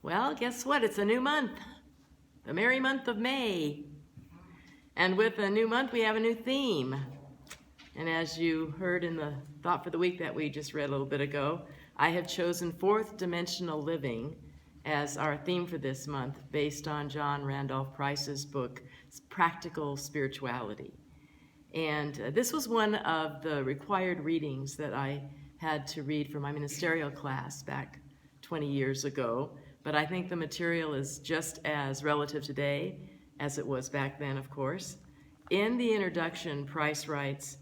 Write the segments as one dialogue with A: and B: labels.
A: Well, guess what? It's a new month, the merry month of May. And with a new month, we have a new theme. And as you heard in the Thought for the Week that we just read a little bit ago, I have chosen fourth dimensional living as our theme for this month, based on John Randolph Price's book, Practical Spirituality. And this was one of the required readings that I had to read for my ministerial class back 20 years ago. But I think the material is just as relative today as it was back then, of course. In the introduction, Price writes,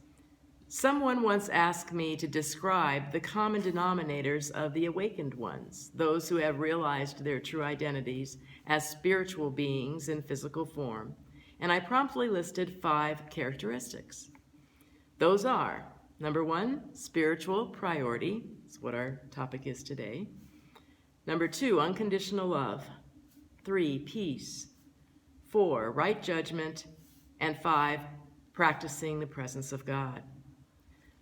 A: "Someone once asked me to describe the common denominators of the awakened ones, those who have realized their true identities as spiritual beings in physical form, and I promptly listed 5 characteristics. Those are, number 1, spiritual priority. That's what our topic is today. Number 2, unconditional love. 3, peace. 4, right judgment. And 5, practicing the presence of God."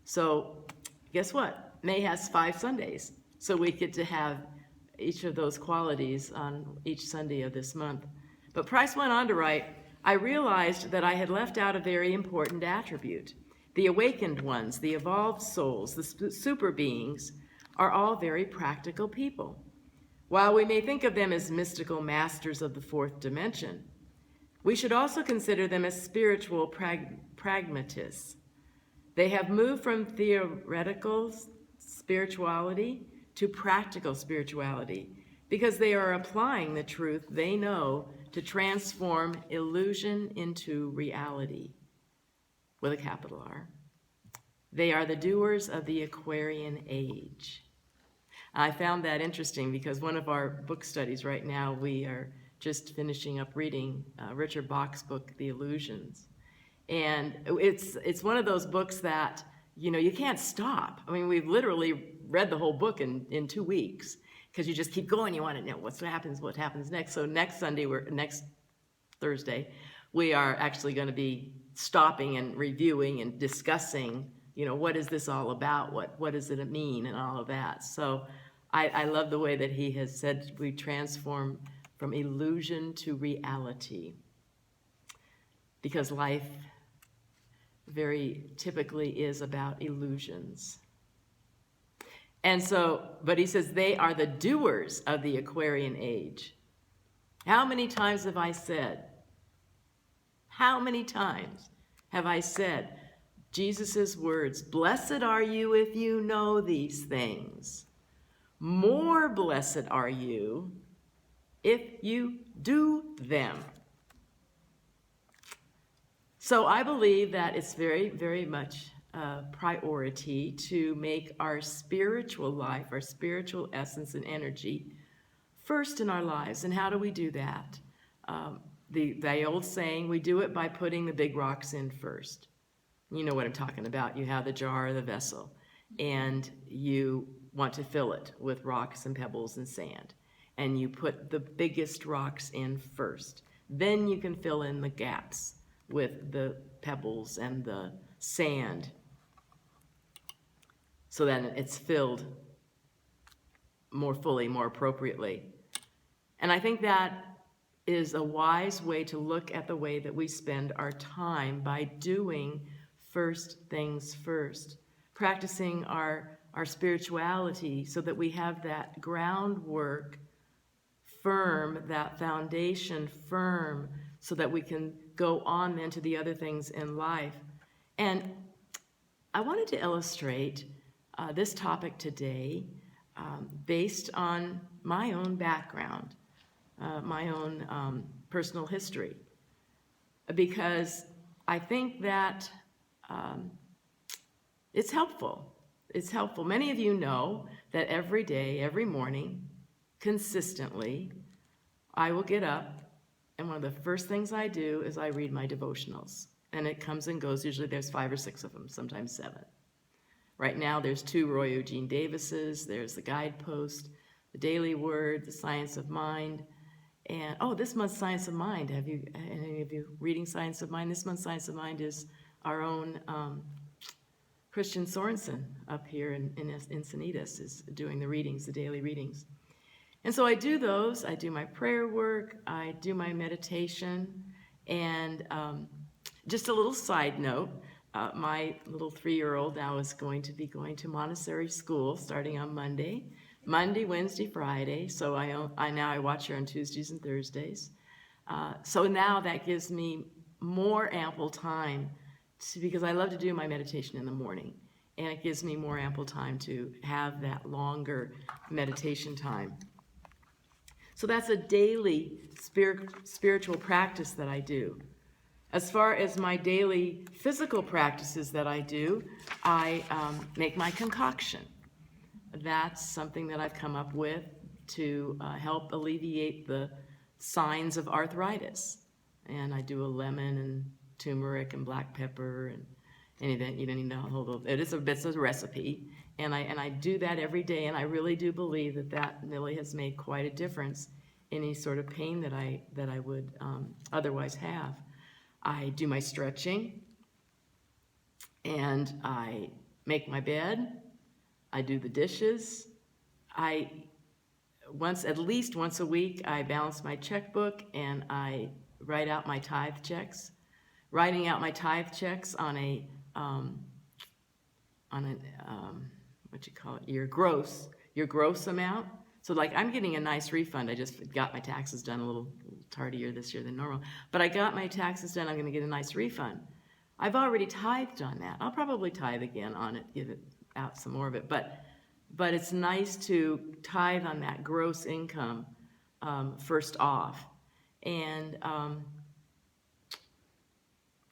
A: So guess what? May has 5 Sundays. So we get to have each of those qualities on each Sunday of this month. But Price went on to write, "I realized that I had left out a very important attribute. The awakened ones, the evolved souls, the super beings, are all very practical people. While we may think of them as mystical masters of the 4th dimension, we should also consider them as spiritual pragmatists. They have moved from theoretical spirituality to practical spirituality because they are applying the truth they know to transform illusion into reality," with a capital R. They are the doers of the Aquarian age. I found that interesting because one of our book studies right now, we are just finishing up reading Richard Bach's book, The Illusions. And it's one of those books that, you can't stop. I mean, we've literally read the whole book in 2 weeks because you just keep going. You want to know what happens next. So next Thursday, we are actually going to be stopping and reviewing and discussing, what is this all about? What does it mean and all of that. So I love the way that he has said we transform from illusion to reality, because life very typically is about illusions. And so, but he says they are the doers of the Aquarian age. How many times have I said Jesus' words, "Blessed are you if you know these things. More blessed are you if you do them." So I believe that it's very, very much a priority to make our spiritual life, our spiritual essence and energy first in our lives. And how do we do that? The old saying, we do it by putting the big rocks in first. You know what I'm talking about. You have the jar or the vessel, and you want to fill it with rocks and pebbles and sand. And you put the biggest rocks in first. Then you can fill in the gaps with the pebbles and the sand so that it's filled more fully, more appropriately. And I think that is a wise way to look at the way that we spend our time, by doing first things first, practicing our spirituality so that we have that groundwork firm, that foundation firm, so that we can go on then to the other things in life. And I wanted to illustrate this topic today based on my own background, my own personal history, because I think that it's helpful. It's helpful. Many of you know that every day, every morning, consistently, I will get up, and one of the first things I do is I read my devotionals. And it comes and goes. Usually there's 5 or 6 of them, sometimes 7. Right now there's 2 Roy Eugene Davis's. There's the Guidepost, the Daily Word, the Science of Mind. And, this month's Science of Mind. Have you, any of you reading Science of Mind? This month's Science of Mind is our own Christian Sorensen up here in Encinitas is doing the readings, the daily readings. And so I do those. I do my prayer work. I do my meditation. And just a little side note, my little 3-year-old now is going to be going to Montessori school starting on Monday, Wednesday, Friday. So I watch her on Tuesdays and Thursdays. So now that gives me more ample time because I love to do my meditation in the morning. And it gives me more ample time to have that longer meditation time. So that's a daily spiritual practice that I do. As far as my daily physical practices that I do, I make my concoction. That's something that I've come up with to help alleviate the signs of arthritis. And I do a lemon and turmeric and black pepper and anything. You don't need to hold it. It's a recipe. And I do that every day, and I really do believe that really has made quite a difference in any sort of pain that I would otherwise have. I do my stretching, and I make my bed. I do the dishes. At least once a week, I balance my checkbook and I write out my tithe checks. Writing out my tithe checks on what you call it, your gross amount. So like I'm getting a nice refund. I just got my taxes done a little tardier this year than normal. But I got my taxes done, I'm gonna get a nice refund. I've already tithed on that. I'll probably tithe again on it, give it out some more of it. But it's nice to tithe on that gross income first off. And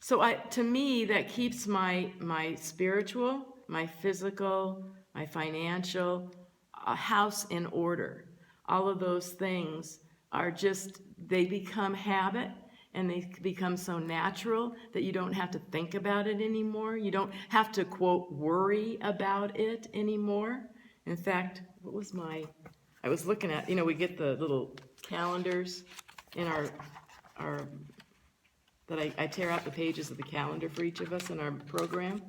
A: so to me, that keeps my spiritual, my physical, my financial house in order. All of those things are they become habit, and they become so natural that you don't have to think about it anymore. You don't have to, quote, worry about it anymore. In fact, I was looking at, we get the little calendars in I tear out the pages of the calendar for each of us in our program.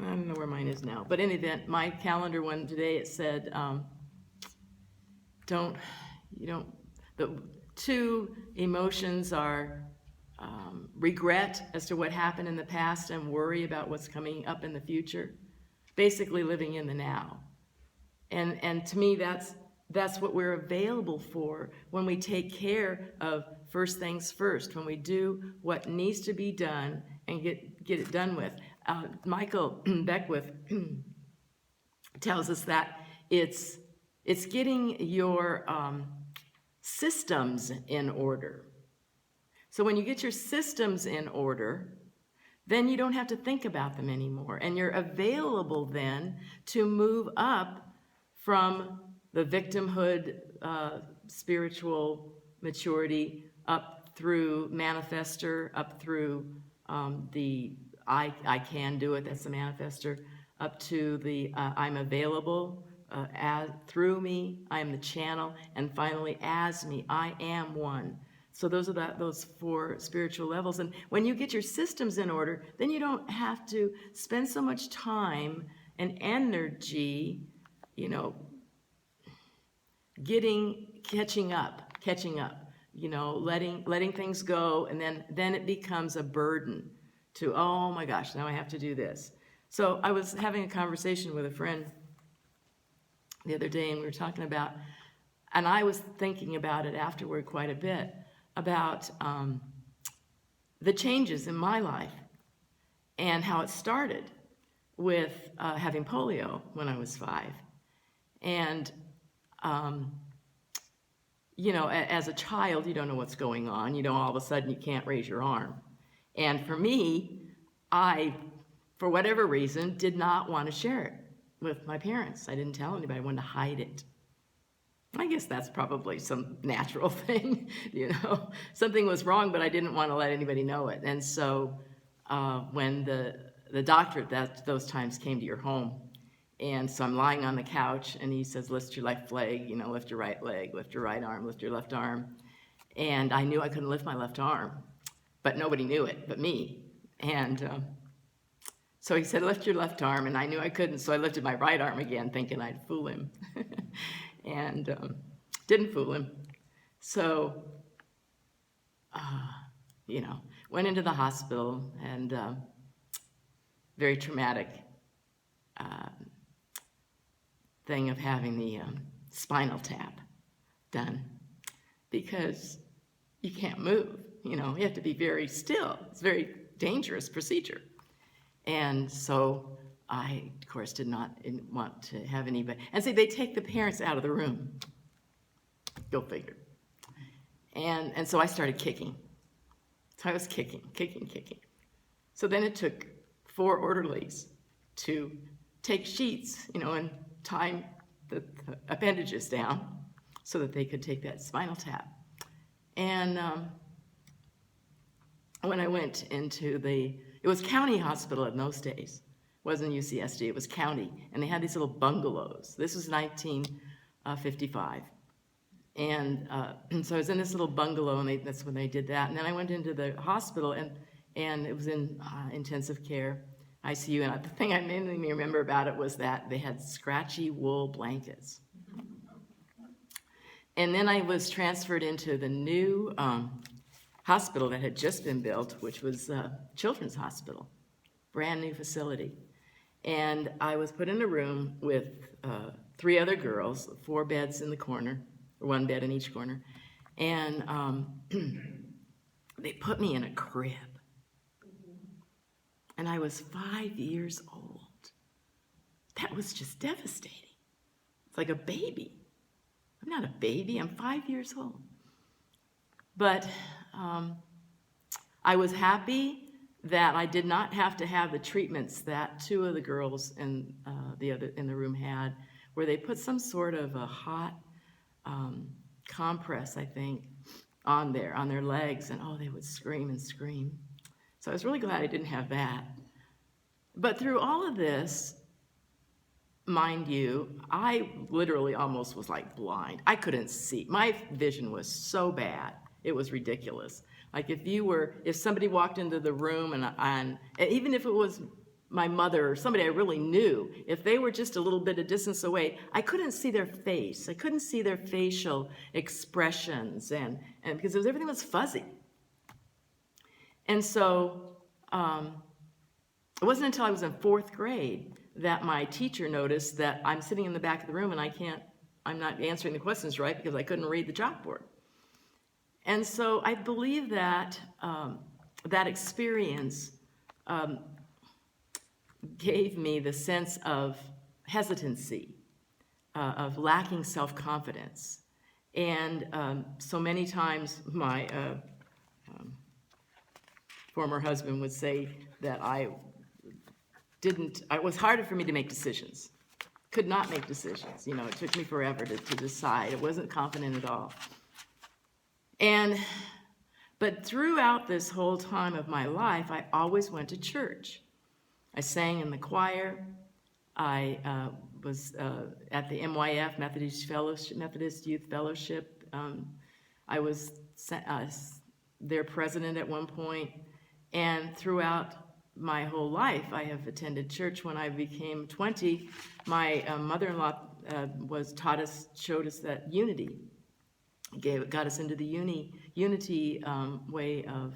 A: I don't know where mine is now. But in any event, my calendar one today, it said, the 2 emotions are regret as to what happened in the past and worry about what's coming up in the future. Basically living in the now. And to me, that's what we're available for when we take care of first things first, when we do what needs to be done and get it done with. Michael Beckwith tells us that it's getting your systems in order. So when you get your systems in order, then you don't have to think about them anymore. And you're available then to move up from the victimhood, spiritual maturity, up through manifester, up through the I can do it, that's the manifester, up to the I'm available, through me, I am the channel, and finally as me, I am one. So those are those 4 spiritual levels. And when you get your systems in order, then you don't have to spend so much time and energy, catching up, letting things go, and then it becomes a burden to, oh my gosh, now I have to do this. So I was having a conversation with a friend the other day, and we were talking about, and I was thinking about it afterward quite a bit, about the changes in my life and how it started with having polio when I was 5. And as a child, you don't know what's going on. All of a sudden you can't raise your arm. And for me, I, for whatever reason, did not want to share it with my parents. I didn't tell anybody. I wanted to hide it. I guess that's probably some natural thing, Something was wrong, but I didn't want to let anybody know it. And so when the doctor at those times came to your home, and so I'm lying on the couch, and he says, lift your left leg, lift your right leg, lift your right arm, lift your left arm. And I knew I couldn't lift my left arm, but nobody knew it but me. And so he said, lift your left arm, and I knew I couldn't, so I lifted my right arm again, thinking I'd fool him. And Didn't fool him. So, went into the hospital, and very traumatic thing of having the spinal tap done, because you can't move. You have to be very still. It's a very dangerous procedure. And so I, of course, did not want to have anybody. And so they take the parents out of the room. Go figure. And so I started kicking. So I was kicking. So then it took 4 orderlies to take sheets, and tie the appendages down so that they could take that spinal tap. And when I went into it was county hospital in those days. It wasn't UCSD, it was county. And they had these little bungalows. This was 1955. And so I was in this little bungalow, and that's when they did that. And then I went into the hospital, and it was in intensive care, ICU. And the thing I mainly remember about it was that they had scratchy wool blankets. And then I was transferred into the new hospital that had just been built, which was Children's Hospital, brand new facility. And I was put in a room with 3 other girls, 4 beds in the corner, or 1 bed in each corner. And they put me in a crib. And I was 5 years old. That was just devastating. It's like a baby. I'm not a baby, I'm 5 years old. But I was happy that I did not have to have the treatments that 2 of the girls in the room had, where they put some sort of a hot compress, I think, on their legs, and they would scream and scream. So I was really glad I didn't have that. But through all of this, mind you, I literally almost was like blind. I couldn't see. My vision was so bad. It was ridiculous. Like if somebody walked into the room, and even if it was my mother or somebody I really knew, if they were just a little bit of distance away, I couldn't see their face. I couldn't see their facial expressions, and because everything was fuzzy. And so it wasn't until I was in 4th grade that my teacher noticed that I'm sitting in the back of the room and I'm not answering the questions right because I couldn't read the chalkboard. And so I believe that that experience gave me the sense of hesitancy, of lacking self-confidence. And so many times my former husband would say that it was harder for me to make decisions. Could not make decisions. It took me forever to decide. I wasn't confident at all. But throughout this whole time of my life, I always went to church. I sang in the choir. I was at the MYF, Methodist Youth Fellowship. I was their president at one point. And throughout my whole life, I have attended church. When I became 20, my mother-in-law showed us that unity. Got us into the unity way of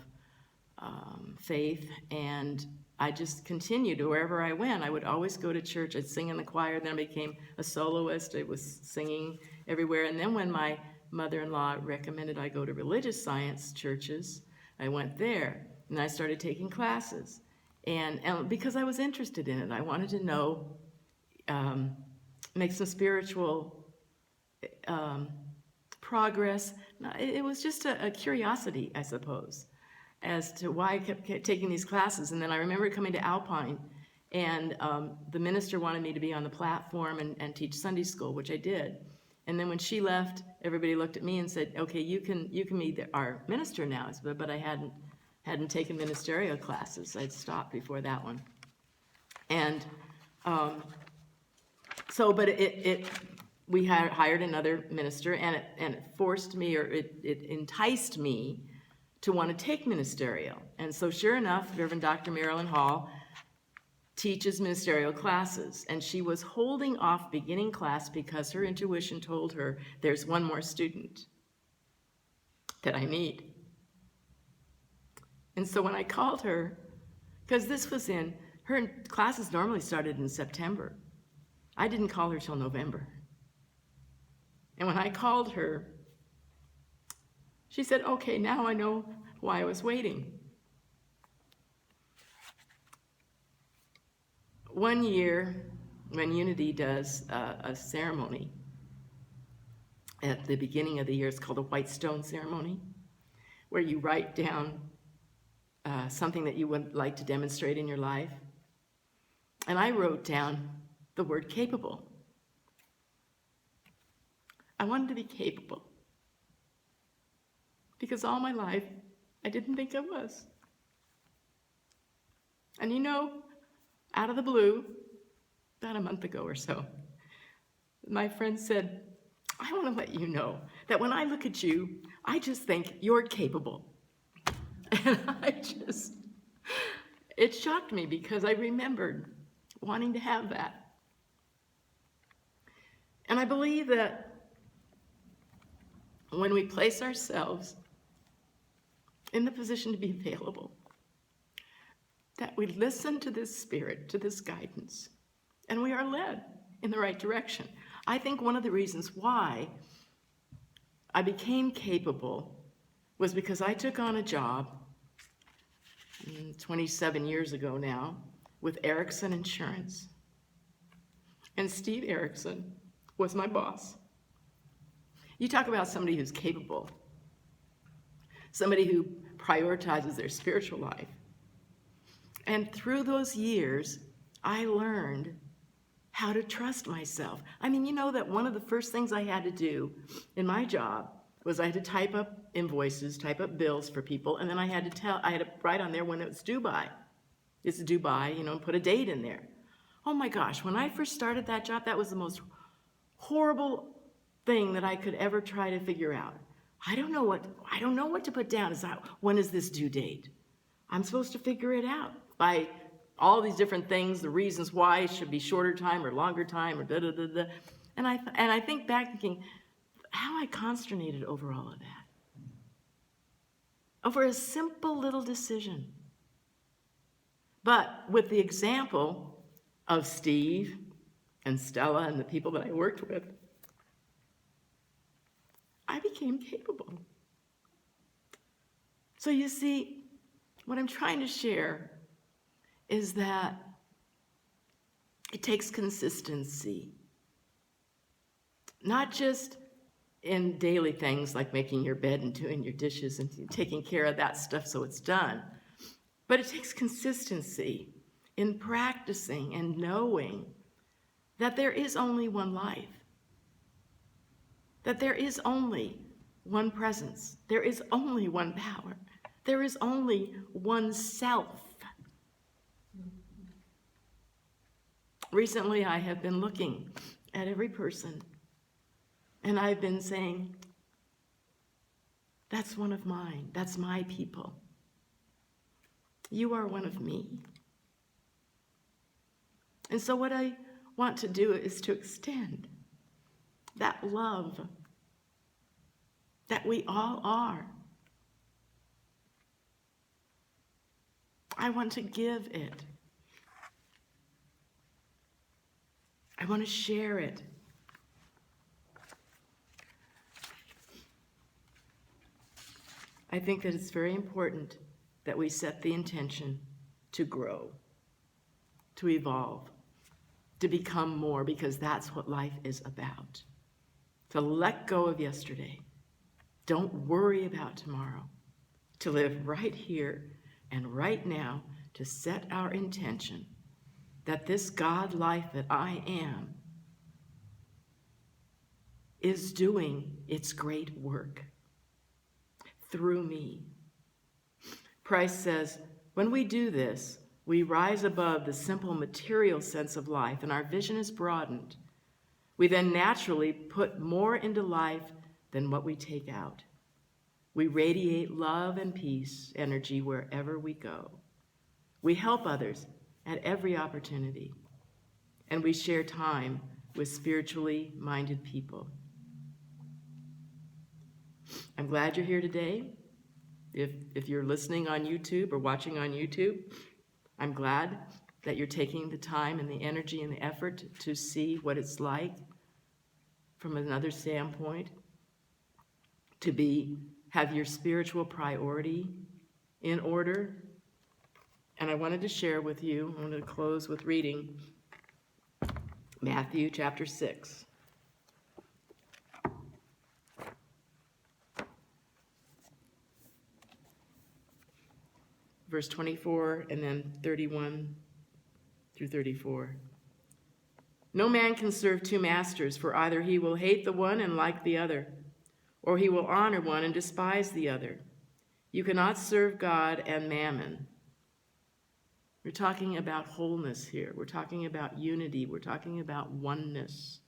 A: faith, and I just continued wherever I went. I would always go to church. I'd sing in the choir. Then I became a soloist. I was singing everywhere. And then when my mother-in-law recommended I go to religious science churches, I went there, and I started taking classes. And because I was interested in it, I wanted to know, make some spiritual progress. It was just a curiosity, I suppose, as to why I kept taking these classes. And then I remember coming to Alpine, and the minister wanted me to be on the platform and teach Sunday school, which I did. And then when she left, everybody looked at me and said, "Okay, you can be our minister now." But I hadn't taken ministerial classes. I'd stopped before that one. And we hired another minister, and it forced me, or it enticed me to want to take ministerial. And so sure enough, Reverend Dr. Marilyn Hall teaches ministerial classes, and she was holding off beginning class because her intuition told her there's one more student that I need. And so when I called her, because this was her classes normally started in September. I didn't call her till November. And when I called her, she said, okay, now I know why I was waiting. One year, when Unity does a ceremony at the beginning of the year, it's called a White Stone Ceremony, where you write down something that you would like to demonstrate in your life. And I wrote down the word capable. I wanted to be capable. Because all my life, I didn't think I was. And you know, out of the blue, about a month ago or so, my friend said, I want to let you know that when I look at you, I just think you're capable. And it shocked me because I remembered wanting to have that. And I believe that when we place ourselves in the position to be available, that we listen to this spirit, to this guidance, and we are led in the right direction. I think one of the reasons why I became capable was because I took on a job 27 years ago now with Erickson Insurance. And Steve Erickson was my boss. You talk about somebody who's capable, somebody who prioritizes their spiritual life. And through those years, I learned how to trust myself. I mean, you know that one of the first things I had to do in my job was I had to type up invoices, type up bills for people, and then I had to write on there when it was due by. It's due by, and put a date in there. Oh my gosh, when I first started that job, that was the most horrible thing that I could ever try to figure out. I don't know what to put down. When is this due date? I'm supposed to figure it out by all these different things, the reasons why it should be shorter time or longer time or da-da-da-da. And I think back thinking, how I consternated over all of that. Over a simple little decision. But with the example of Steve and Stella and the people that I worked with, I became capable. So you see, what I'm trying to share is that it takes consistency. Not just in daily things like making your bed and doing your dishes and taking care of that stuff so it's done, but it takes consistency in practicing and knowing that there is only one life, that there is only one presence, there is only one power, there is only one self. Recently, I have been looking at every person, and I've been saying, that's one of mine, that's my people. You are one of me. And so what I want to do is to extend that love that we all are. I want to give it. I want to share it. I think that it's very important that we set the intention to grow, to evolve, to become more, because that's what life is about. To let go of yesterday. Don't worry about tomorrow. To live right here and right now, to set our intention that this God life that I am is doing its great work through me. Price says, when we do this, we rise above the simple material sense of life and our vision is broadened. We then naturally put more into life than what we take out. We radiate love and peace energy wherever we go. We help others at every opportunity, and we share time with spiritually minded people. I'm glad you're here today. If you're listening on YouTube or watching on YouTube, I'm glad that you're taking the time and the energy and the effort to see what it's like from another standpoint, to have your spiritual priority in order. And I wanted to share with you, I wanted to close with reading Matthew chapter 6. Verse 24 and then 31 through 34. No man can serve two masters, for either he will hate the one and like the other, or he will honor one and despise the other. You cannot serve God and mammon. We're talking about wholeness here. We're talking about unity. We're talking about oneness,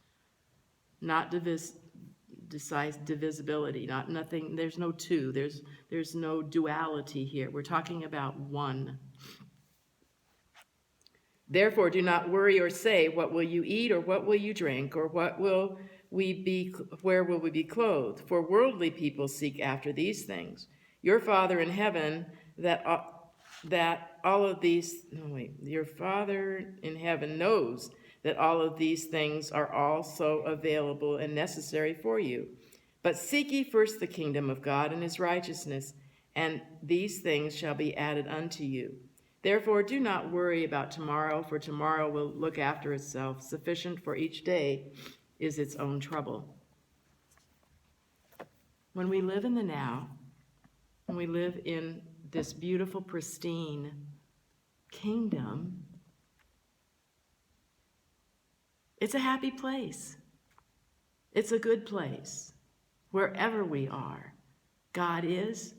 A: not divisibility, not nothing. There's no two. There's no duality here. We're talking about one. Therefore, do not worry or say, what will you eat, or what will you drink, or where will we be clothed? For worldly people seek after these things. Your Father in heaven your Father in heaven knows that all of these things are also available and necessary for you. But seek ye first the kingdom of God and his righteousness, and these things shall be added unto you. Therefore, do not worry about tomorrow, for tomorrow will look after itself. Sufficient for each day is its own trouble. When we live in the now, when we live in this beautiful, pristine kingdom, it's a happy place. It's a good place. Wherever we are, God is,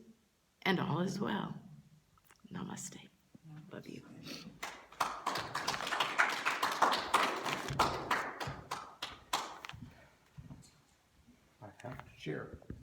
A: and all is well. Namaste. Love you.
B: I have to share.